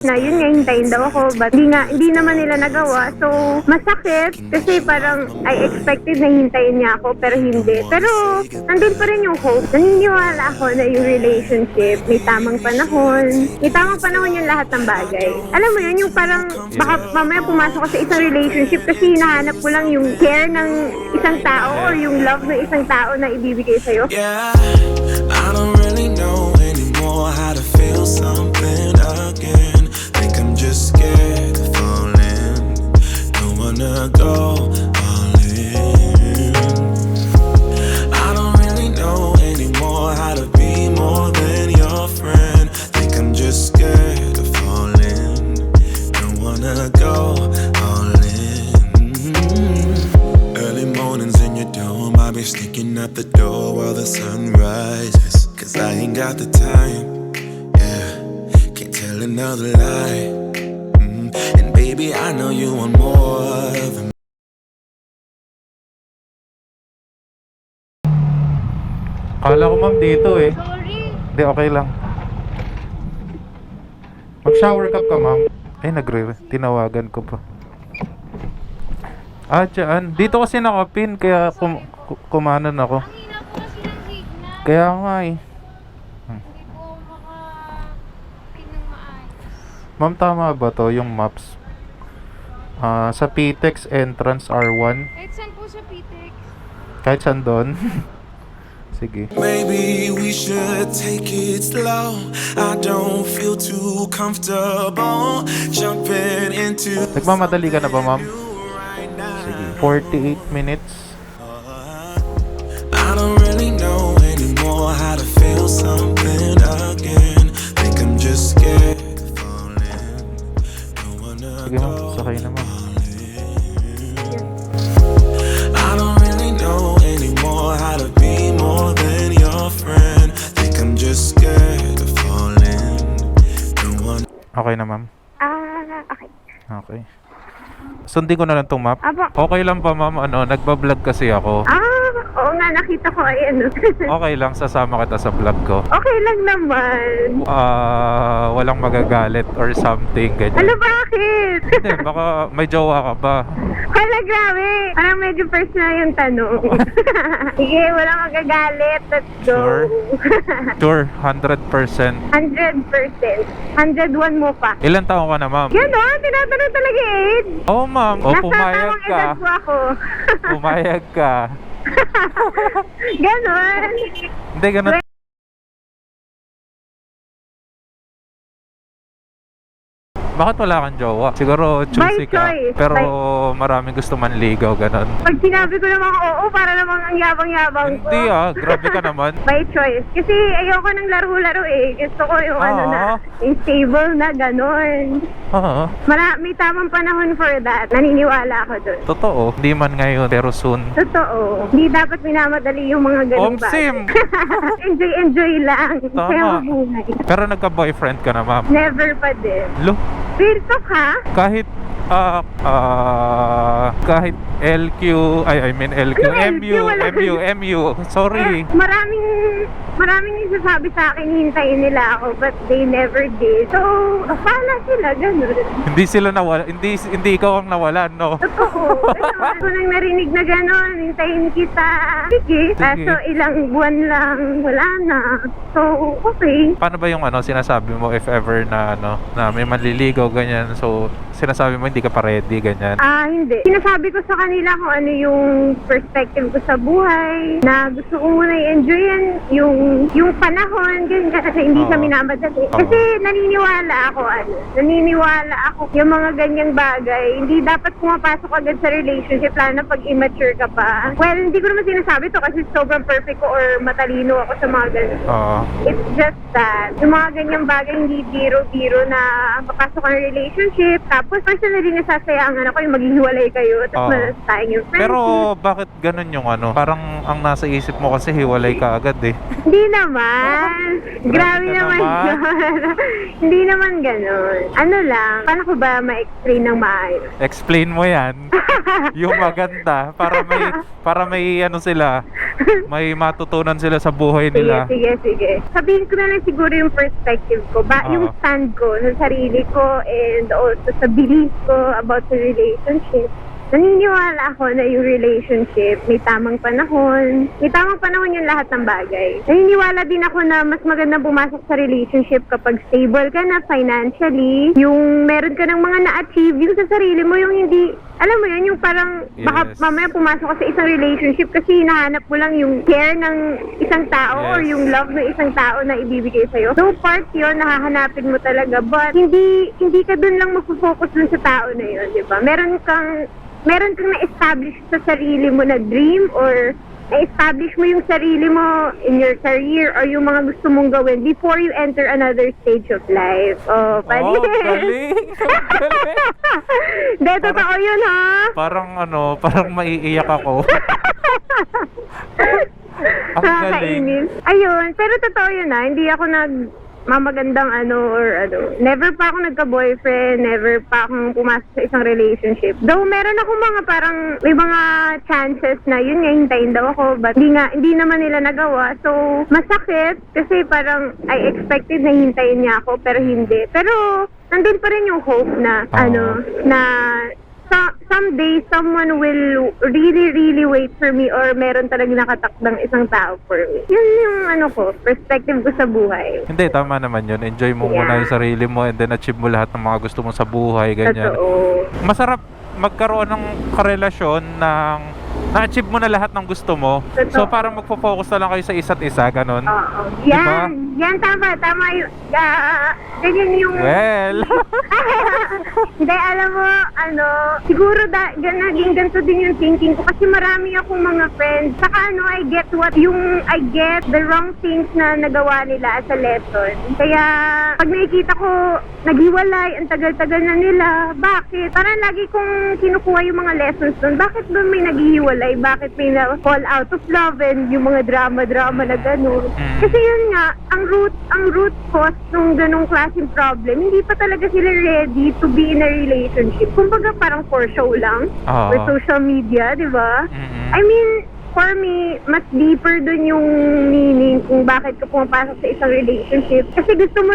na yun nga, hintayin daw ako, but hindi naman nila nagawa. So, masakit kasi parang I expected na hintayin niya ako, pero hindi. Pero, nandun pa rin yung hope. Naniniwala ako na yung relationship, may tamang panahon. May tamang panahon yung lahat ng bagay. Alam mo yun, yung parang baka mamaya pumasok ko sa isang relationship kasi hinahanap ko lang yung care ng isang tao or yung love ng isang tao na ibibigay sa'yo. Yeah, I don't really know anymore how to feel something again. Think I'm just scared of falling. Don't wanna go all in. I don't really know anymore how to be more than your friend. Think I'm just scared of falling. Don't wanna go all in. Early mornings in your dome, I'll be sneaking out the door while the sun rises. Cause I ain't got the time, yeah, can't tell another lie. And baby, I know you want more than Kala ko ma'am dito eh. Sorry. Hindi, okay lang. Mag-shower cup ka ma'am. Ay, tinawagan ko pa. Ah, dyan. Dito kasi nakapin, kaya kumanan ako. Ang hina po kasi ng signal. Kaya nga eh. Hindi po maka-pin ng maayos. Ma'am, tama ba to yung maps? Sa PTEX entrance R1. Kahit saan po sa PTEX? Kahit saan doon. Sige. maybe we should take it slow. I don't feel too comfortable jumping into Nagmamadali ka na ba ma'am? right now. Sige. 48 minutes. I don't really know anymore how to feel something again. Think I'm just scared of falling. Don't wanna Sige ma'am, go sakay na ma'am. all in. I don't really know anymore how to be more than your friend. Think I'm just scared of falling. Don't want Okay na ma'am? Okay. Okay. Sundin ko na lang tong map. Apo. Okay lang pa ma'am, nagbablog kasi ako. Oo nga, nakita ko, ayan. Okay lang, sasama kita sa vlog ko. Okay lang naman. Walang magagalit or something, Ano, ganyan. bakit? Hindi, baka may jowa ka ba? Hala, grabe. Parang medyo personal yung tanong. Sige, wala magagalit. Let's go. Sure? Sure, 100%. 100%. 101 mo pa. Ilan taon ka na ma'am? Ganon, tinatanong talaga age. Oo ma'am, Nasa pumayag tamang ka. edad po ako. Pumayag ka. Ganon. Hindi, ganun. Bakit wala kang jowa? Siguro choosy By ka. choice. Pero maraming gusto manligaw, ganun. Pag sinabi ko naman oo, para namang ang yabang-yabang ko. Hindi grabe ka naman. By choice. Kasi ayoko ng laro-laro eh. Gusto ko yung yung stable na ganon. Oo. May tamang panahon for that. Naniniwala ako dun. Totoo. Hindi man ngayon, pero soon. Totoo. Hindi dapat minamadali yung mga ganung Omsim! Enjoy lang. Tama. Kaya mabuhay. Pero nagka-boyfriend ka na ma'am. Never pa din. Lo, Real talk ha? kahit kahit LQ, I mean LQ, Ano LQ? Wala. MU. Sorry. Maraming nagsasabi sa akin hintayin nila ako but they never did. So, bahala sila, ganun. Hindi sila nawala, hindi ikaw ang nawalan, no? Totoo. Ako nang narinig na gano'n, hintayin kita. Sige. Kaso ilang buwan lang, wala na. So, okay. Paano ba yung sinasabi mo if ever na na may manliligaw ganyan, so sinasabi mo hindi ka pa ready ganyan? Hindi. Sinasabi ko sa kanila kung ano yung perspective ko sa buhay, na gusto ko muna i-enjoy yung panahon, ganyan, kasi hindi Oo. kami namadali. Oo. Kasi naniniwala ako yung mga ganyang bagay, hindi dapat pumapasok agad sa relationship, lalo na pag immature ka pa. Well, hindi ko naman sinasabi to kasi sobrang perfect ko or matalino ako sa mga ganyan. Oo. It's just that, yung mga ganyang bagay, hindi biro-biro na papasok ka ng relationship. Tapos, personally hindi nasasayangan ako yung maghihiwalay kayo, tapos Oo. sayang yung friendship. Pero bakit ganun yung ano? Parang ang nasa isip mo kasi hiwalay ka agad eh. Hindi naman. Grabe ka naman naman. yun. Hindi naman ganun. Ano lang, paano ko ba ma-explain ng maayos? Explain mo yan. Yung maganda para may ano sila, may matutunan sila sa buhay Sige, nila. sige. Sabihin ko na lang siguro yung perspective ko, yung Oo. stand ko sa sarili ko and also sa belief ko about the relationship. Naniniwala ako na yung relationship may tamang panahon. May tamang panahon yung lahat ng bagay. Naniniwala din ako na mas maganda pumasok sa relationship kapag stable ka na financially. Yung meron ka ng mga na-achieve yung sa sarili mo, yung hindi, alam mo yun, yung parang baka Yes. mamaya pumasok ka sa isang relationship kasi hinahanap mo lang yung care ng isang tao or Yes. yung love ng isang tao na ibibigay sa'yo. So part yun, nahahanapin mo talaga. But hindi ka dun lang magpo-focus dun sa tao na yun, di ba? Meron kang na-establish sa sarili mo na dream or na-establish mo yung sarili mo in your career or yung mga gusto mong gawin before you enter another stage of life. Oh, pwede. Oh, galing. Galing. Hindi, totoo yun, ha? Parang maiiyak ako. Ang galing. Nakakainis. Ayun, pero totoo yun, ha? Hindi ako mamagandang never pa ako nagka-boyfriend, never pa akong pumasok sa isang relationship. Though meron ako may mga chances na yun nga, hintayin daw ako, but hindi naman nila nagawa. So, masakit kasi parang I expected na hintayin niya ako, pero hindi. Pero, nandun pa rin yung hope na, someday someone will really wait for me or meron talagang nakatakdang isang tao for me. Yun yung perspective ko sa buhay. Hindi, tama naman yun. Enjoy mo Yeah. muna yung sarili mo and then achieve mo lahat ng mga gusto mo sa buhay, ganyan. Totoo. Masarap magkaroon ng karelasyon ng na-achieve mo na lahat ng gusto mo. Totoo. So parang magpo-focus na lang kayo sa isa't isa, ganun. Oo. Diba? Yan, tama yung, ganyan yung, Well, hindi, alam mo, siguro naging ganito din yung thinking ko kasi marami akong mga friends. Saka I get the wrong things na nagawa nila as a lesson. Kaya, pag nakikita ko, naghiwalay, ang tagal-tagal na nila, bakit? Parang lagi kong kinukuha yung mga lessons doon. Bakit ba may naghihiwalay? Bakit may na-fall out of love and yung mga drama-drama na gano'n? Kasi yun nga, ang root cause ng ganong klaseng problem, hindi pa talaga sila ready to be in a relationship. Kumbaga parang for show lang, Oo. for social media, di ba? Mm-mm. I mean, for me, mas deeper dun yung meaning kung bakit ka pumapasok sa isang relationship. Kasi gusto mo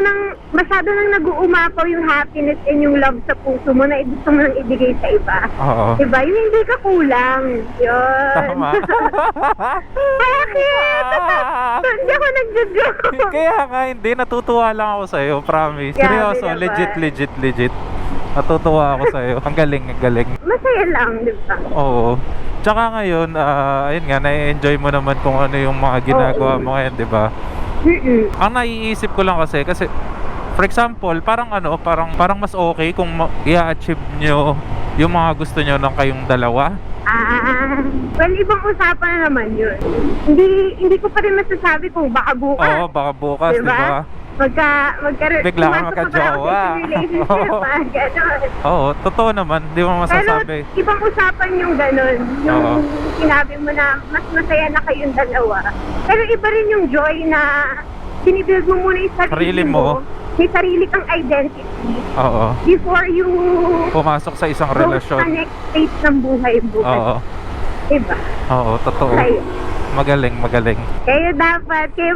masyado nang nag-uumapaw yung happiness and yung love sa puso mo na gusto mo nang ibigay sa iba. oo. Diba? Yung hindi ka kulang. Yun. Tama. Bakit? Hindi ako nag-joke. Kaya nga, hindi. Natutuwa lang ako sa'yo. Promise. Grabe Seryoso. naman. Legit. Natutuwa ako sa'yo. Ang galing. Masaya lang, diba? Oo. Tsaka ngayon, ayun nga, na-enjoy mo naman kung ano yung mga ginagawa mo ngayon, di ba? Mm-mm. Ang naiisip ko lang kasi, for example, parang mas okay kung i-achieve nyo yung mga gusto nyo ng kayong dalawa. Well, ibang usapan na naman yun. Hindi ko pa rin masasabi kung baka bukas. Oo, baka bukas, di ba? Bigla kang magka-jowa. relationship, gano'n. Oo, totoo naman, di mo masasabi. Pero ibang usapan yung gano'n. Yung Oo. sinabi mo na mas masaya na kayong dalawa. Pero iba rin yung joy na binibuild mo muna yung sarili mo. May sarili kang identity Oo. before you Pumasok sa isang go relasyon. sa next stage ng buhay mo. Oo. Diba? Oo, totoo. Kayo. Magaling. Kayo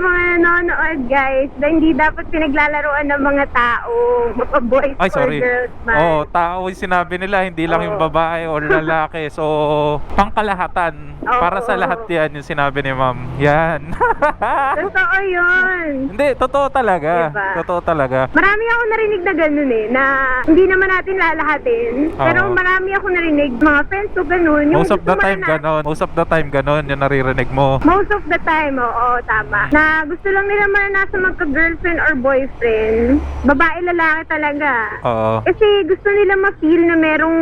mga nanonood guys, na hindi dapat pinaglalaroan ng mga tao, mapa-boys Ay, or sorry. girls man. Oo, tao yung sinabi nila, hindi lang yung Oo. babae o lalaki. So, pangkalahatan. Oo. Para sa lahat yan yung sinabi ni ma'am. Yan. Totoo yun. Hindi, totoo talaga. Diba? Totoo talaga. Marami ako narinig na gano'n na hindi naman natin lalahatin. Pero Oo. marami ako narinig, mga friends ko gano'n. Most of the time ganon yung naririnig mo. Most of the time, mo, oo, tama. Na gusto lang nila maranasan magka-girlfriend or boyfriend. Babae, lalaki talaga. Oo. Kasi gusto nila ma-feel na merong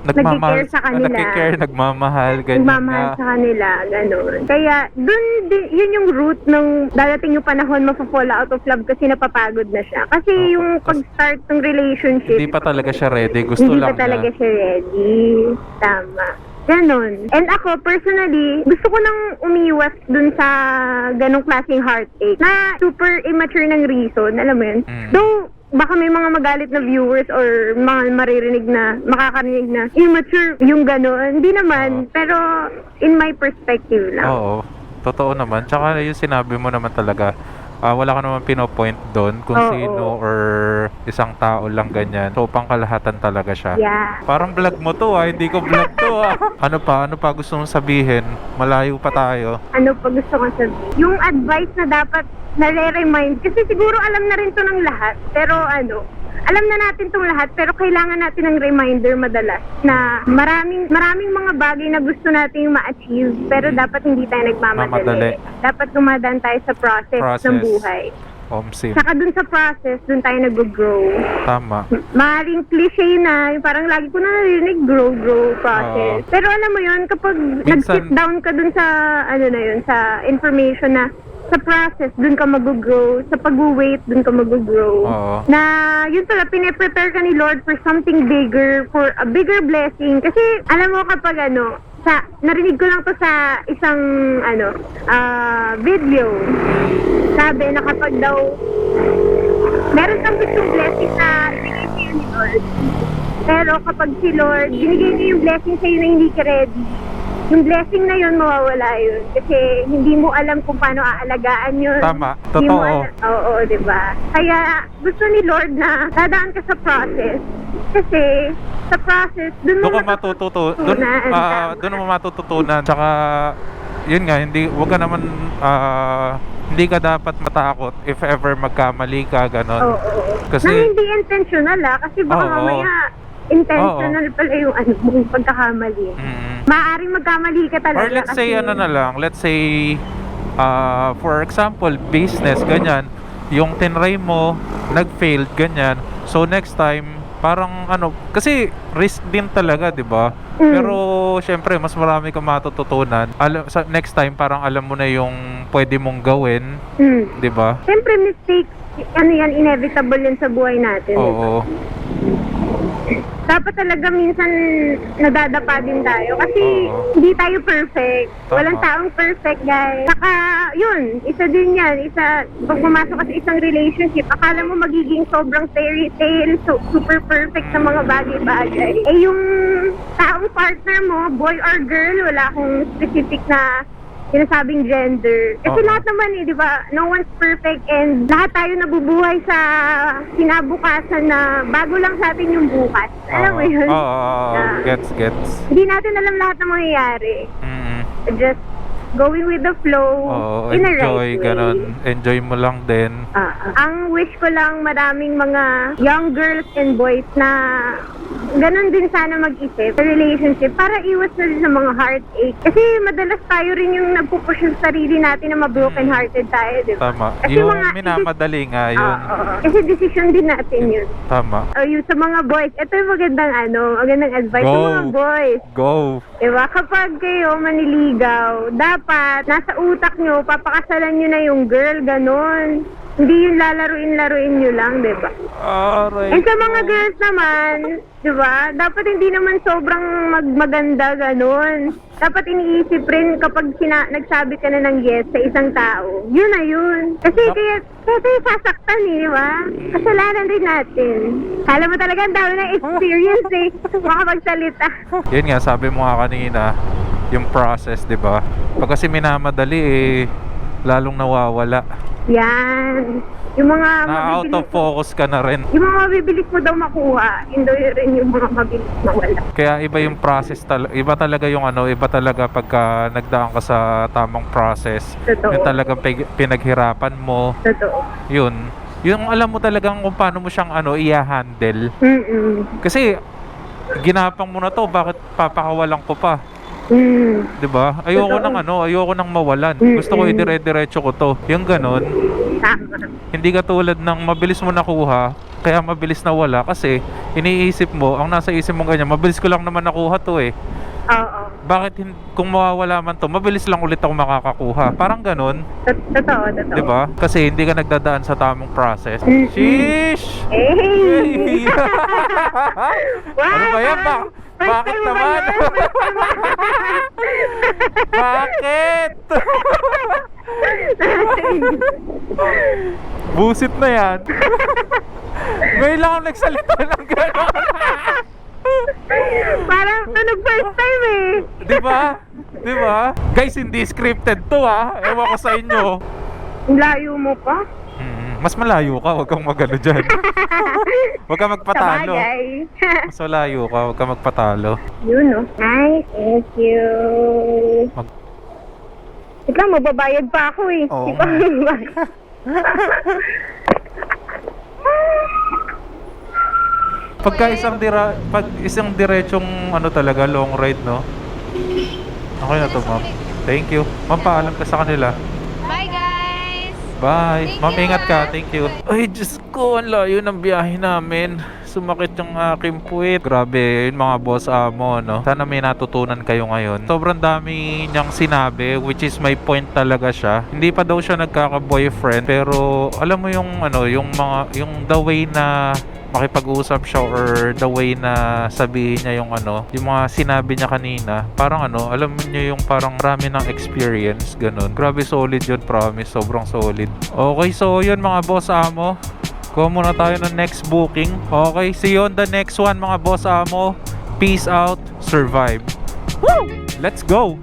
nag-care sa kanila. Nagkikare, nagmamahal, ganyan Nagmamahal nga. sa kanila, gano'n. Kaya, yun yung root ng dadating yung panahon mapafall out of love kasi napapagod na siya. Kasi Oo, yung pag-start ng relationship, Hindi pa talaga siya ready. Gusto hindi lang pa talaga niya. siya ready. Tama. Ganon. And ako, personally, gusto ko nang umiwas dun sa ganong klaseng heartache na super immature ng reason. Alam mo yun? Mm. Though, baka may mga magalit na viewers or mga maririnig na, makakarinig na immature yung gano'n. Hindi naman. Oo. Pero, in my perspective lang. Oo. Totoo naman. Tsaka yung sinabi mo naman talaga, wala ka naman pinopoint doon kung Oo. sino or isang tao lang ganyan. So, pangkalahatan talaga siya. Yeah. Parang vlog mo to hindi ko vlog to Ano pa gusto mong sabihin? Malayo pa tayo. Ano pa gusto kong sabihin? Yung advice na dapat nare-remind, kasi siguro alam na rin to ng lahat, pero alam na natin tong lahat, pero kailangan natin ng reminder madalas na maraming mga bagay na gusto nating ma-achieve, pero dapat hindi tayo Mamadali. nagmamadali. Dapat dumadaan tayo sa process ng buhay. Omsim. Saka dun sa process, dun tayo nag-grow. Tama. Maaaring cliche na, yung parang lagi ko na narinig, grow process. Oo. Pero alam mo yun, kapag nag-sit down ka dun sa, sa information na sa process, dun ka mag-grow. Sa pag-wait, dun ka mag-grow. Oo. Na, yun pala, pine-prepare ka ni Lord for something bigger, for a bigger blessing. Kasi, alam mo kapag narinig ko lang to sa isang, video. Sabi na kapag daw, meron kang gustong blessing na ibigay sa'yo ni Lord. Pero kapag si Lord, binigay niya yung blessing sa'yo na hindi ka ready, yung blessing na yun, mawawala yun. Kasi hindi mo alam kung paano aalagaan yun. Tama. Hindi mo Totoo. Oo, diba? Kaya gusto ni Lord na dadaan ka sa process. Kasi sa process, dun Doon mo ka matututunan. Doon mo matututunan. Tsaka, yun nga, wag ka naman, hindi ka dapat matakot if ever magkamali ka, ganon. Oo. Kasi, Na hindi intentional kasi baka Oo. mamaya intentional pala yung mong pagkakamali. Maaaring magkamali ka talaga. or let's say, kasi, let's say, for example, business, ganyan, yung tinry mo, nag-failed, ganyan. So, next time, parang kasi risk din talaga, di ba? Pero, syempre, mas marami kang matututunan. Next time, parang alam mo na yung pwede mong gawin, di ba? Siyempre, mistakes, yan, inevitable yan sa buhay natin. Oo. Dapat talaga minsan nadadapa din tayo kasi Oo. hindi tayo perfect. Tama. Walang taong perfect, guys. Saka, yun, isa din yan. Pag pumasok ka sa isang relationship, akala mo magiging sobrang fairy tale, super perfect sa mga bagay-bagay. Eh, yung taong partner mo, boy or girl, wala akong specific na sinasabing gender. Kasi Oo. lahat naman di ba? No one's perfect and lahat tayo nabubuhay sa kinabukasan na bago lang sa atin yung bukas. Alam mo yun? Oo. Na Gets. hindi natin alam lahat ng mangyayari. Just going with the flow Oo, in a enjoy, right way. ganon. Enjoy mo lang din. Ang wish ko lang maraming mga young girls and boys na ganon din sana mag-isip sa relationship para iwas na din sa mga heartache. Kasi madalas tayo rin yung nagpupush sa sarili natin na ma-broken hearted tayo, di ba? Tama. Kasi Yung mga- minamadali nga yun. Kasi decision din natin yun. Tama. Yung sa mga boys, ito yung magandang advice Go. sa mga boys. Go. Diba? Kapag kayo maniligaw, dapat nasa utak nyo, papakasalan nyo na yung girl, ganon. Hindi yung lalaruin-laruin nyo lang, diba? Aray. And sa mga girls naman, diba? Dapat hindi naman sobrang maganda, ganon. Dapat iniisip rin kapag nagsabi ka na ng yes sa isang tao. Yun na yun. Kasi kaya tayo sasaktan diba? Kasalanan rin natin. Alam mo talaga, ang dami ng experience makapagsalita. Yun nga, sabi mo nga kanina, yung process, di ba? Pag kasi minamadali, lalong nawawala. Yan. Yung mga Na out of focus ka na rin. yung mga mabibilis mo daw makuha, hindi rin yung mga mabilis mawala. Kaya iba yung process, iba talaga yung iba talaga pagka nagdaan ka sa tamang process. Totoo. Yung talagang pinaghirapan mo, Totoo. yun. Yung alam mo talagang kung paano mo siyang i-handle. Mm-mm. Kasi ginapang mo na to, bakit papakawalan ko pa? 'Di ba? Ayoko Totoo. ng ayoko nang mawalan. Gusto ko idire-diretso ko 'to. Yung ganun, Tama. hindi katulad ng mabilis mo nakuha, kaya mabilis na wala kasi iniisip mo, ang nasa isip mo ganyan, mabilis ko lang naman nakuha 'to eh. Oo. Bakit kung mawawala man 'to, mabilis lang ulit ako makakakuha. Parang ganun, Totoo. 'di ba? Kasi hindi ka nagdadaan sa tamang process. Mm-mm. Sheesh! Hey! Ano ba yan? First Bakit time mo ba naman? yan? Bakit? Busit na yan. Ngayon lang ako nagsalita ng gano'n. Parang tunog first time eh. Di ba? Di ba? Guys, hindi scripted to ha. Ewan ko sa inyo. Ang layo mo pa. Mas malayo ka, huwag kang magano dyan. Huwag kang magpatalo. Sabagay. Mas malayo ka, huwag kang magpatalo. Yun no. Nice. Thank you. Ikaw, mababayad pa ako eh. Oo Ikaw, nga. mababayad. Pag isang diretsong talaga long ride, no? Okay na to, ma'am. Thank you. Ma'am, paalam ka sa kanila. Bye, guys! Bye. Thank Ma'am, you, ingat ka. ah. Thank you. Ay, Diyos ko, ang layo ng biyahe namin. Sumakit yung aking puwit. Grabe, yun mga boss amo, no? Sana may natutunan kayo ngayon. Sobrang dami niyang sinabi, which is may point talaga siya. Hindi pa daw siya nagkaka-boyfriend, pero alam mo yung yung the way na makipag-usap siya or the way na sabihin niya yung yung mga sinabi niya kanina, parang alam niyo yung parang marami ng experience, ganun. Grabe, solid yun, promise, sobrang solid. Okay, so yun mga boss amo, kuha muna tayo ng next booking. Okay, see you on the next one mga boss amo. Peace out, survive. Woo! Let's go!